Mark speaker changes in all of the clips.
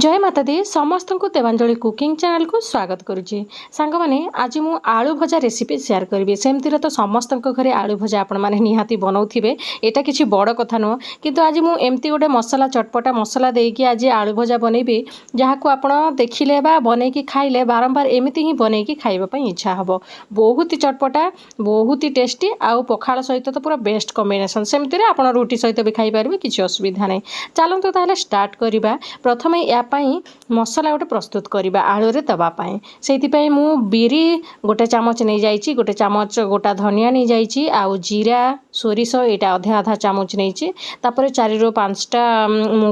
Speaker 1: जय माता दी समस्त को देवांजलि कुकिंग चैनल को स्वागत करुच्ची सांग मैंने आज मु आलू भजा रेसिपी शेयर करी सेमती तो समस्त घरे आलू भजा आपण मैंने निहाती बनाऊे यहाँ किसी बड़ कथा नुह किंतु आज मु एमती गोटे मसला चटपटा मसला देकी आज आलू भजा बनैबी जहाँ को आप देखिले बा बनैकी खाइले बारंबार एमती ही बनैकी खाइबा इच्छा हम बहुत ही चटपटा बहुत ही टेस्टी आउ पखाल सहित तो पूरा बेस्ट कॉम्बिनेशन सेमती आप रुटी सहित भी खाई पारे किसी असुविधा नहीं। चलतु ताहले स्टार्ट करवा प्रथम यापाई मसला गोटे प्रस्तुत करवा आलू रे दवापाई से मु बिरी गोटे चामच नहीं जाइए गोटे चामच गोटा धनिया नहीं जाइए आउ जीरा सोरिष यहाँ अधा अधा चामच नहीं तापर 4 ରୁ 5टा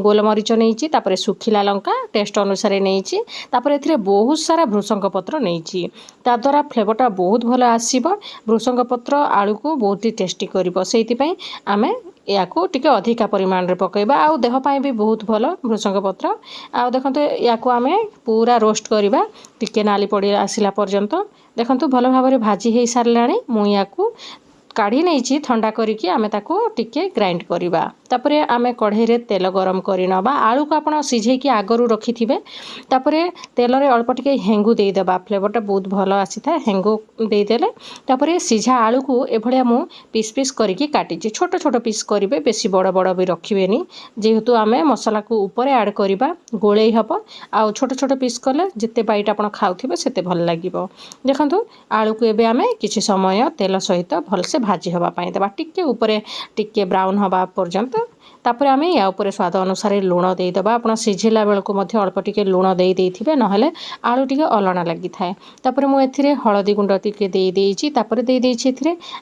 Speaker 1: गोलमरीच नहीं तापर सुखिला लंका टेस्ट अनुसार नहीं तापर ए बहुत सारा भृषंग पत्र नहीं ताद्वारा फ्लेवरटा बहुत भल आसब भृषंग पत्र आलू को बहुत ही टेस्टी कर से आम या टिके अधिका परिमाण रे पकेबा आउ देह पाए भी बहुत भल भृषंग पत्र आउ देखो या आम पूरा रोस्ट करवा टिके नाली पड़ी आसला पर्यंत देखो भल भाव भाजी हो सारा मुझे काढ़ी नहीं ठंडा करके आमे ताको टिके ग्राइंड करवा तापरे आमे कढ़ई रे तेल गरम करना आलू को आप सीझे कि आगरू रखी थे तापरे तेल रे अल्प टिके हेंगू देदेबा फ्लेवरटा बहुत भल आसी था हेंगू देदेले तापरे सीझा आलू को एभलिया मु पीस पीस करके काटी छोट छोट पीस करेंगे बेसी बड़ बड़ भी रखिबेनी जेहेतु आमे मसला को ऊपर ऐड करवा गोले हम आउ छोट छोट पीस कले जिते बाइट आप खाऊे से भल लगे देखो आलू को एबे आमे किछि समय तेल सहित भलसे भाजी हवापाई देवा टिके ऊपर टिके ब्राउन हवा पर्यंत तापर आमे या ऊपर स्वाद अनुसार लुण देदेबा आप सीझिला बेलू अल्प टिके लुण देथे नहेले आलू टिके अलणा लगी थाए तापर मुझे हलदी गुंड टिके देदेछि तापर देदेछि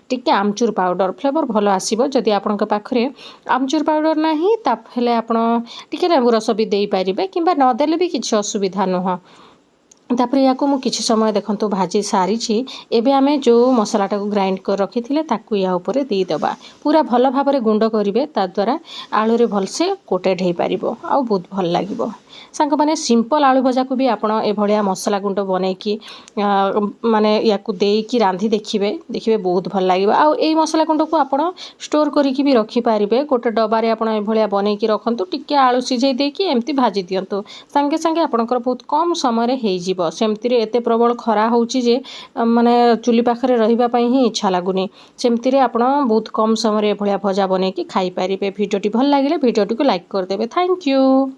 Speaker 1: टिके आमचूर पाउडर फ्लेवर भल आसीबो जदि आपनक पाखरे आमचूर पाउडर नाही तापले आपण टिके लेबू रस भी देई परिबे किंबा न देले भी किछि असुविधा नुह तापर या किसी समय देखो भाजी सारी एबे आमे जो मसलाटा को ग्राइंड कर रखी थे ताकू या ऊपर देदेबा पूरा भल भाव गुंड करेंगे ताद्वारा आलू रे भलसे कोटेड हो पार आ बहुत भल लगे सांग मैंने सिंपल आलू भजा को भी आप मसला गुंड बनईकी माने या देकी रांधि देखिए बहुत भल लगे आउ यही मसला गुंड को आप स्टोर करके भी रखिपारे गोटे डबारे आप बनईकी रखु टिके आलू सीझे देकी एमती भाजी दिंतु सांगे सांगे आपंकर बहुत कम समय हो सेमती एत प्रबल खरा होची जे माने चुली पाखरे रहिबा ही इच्छा लगुनि सेमती आप बहुत कम समय भजा बनईकी खाई पारे भिडियोटी भल लगे भिडियोटी को लाइक करदेवे थैंक यू।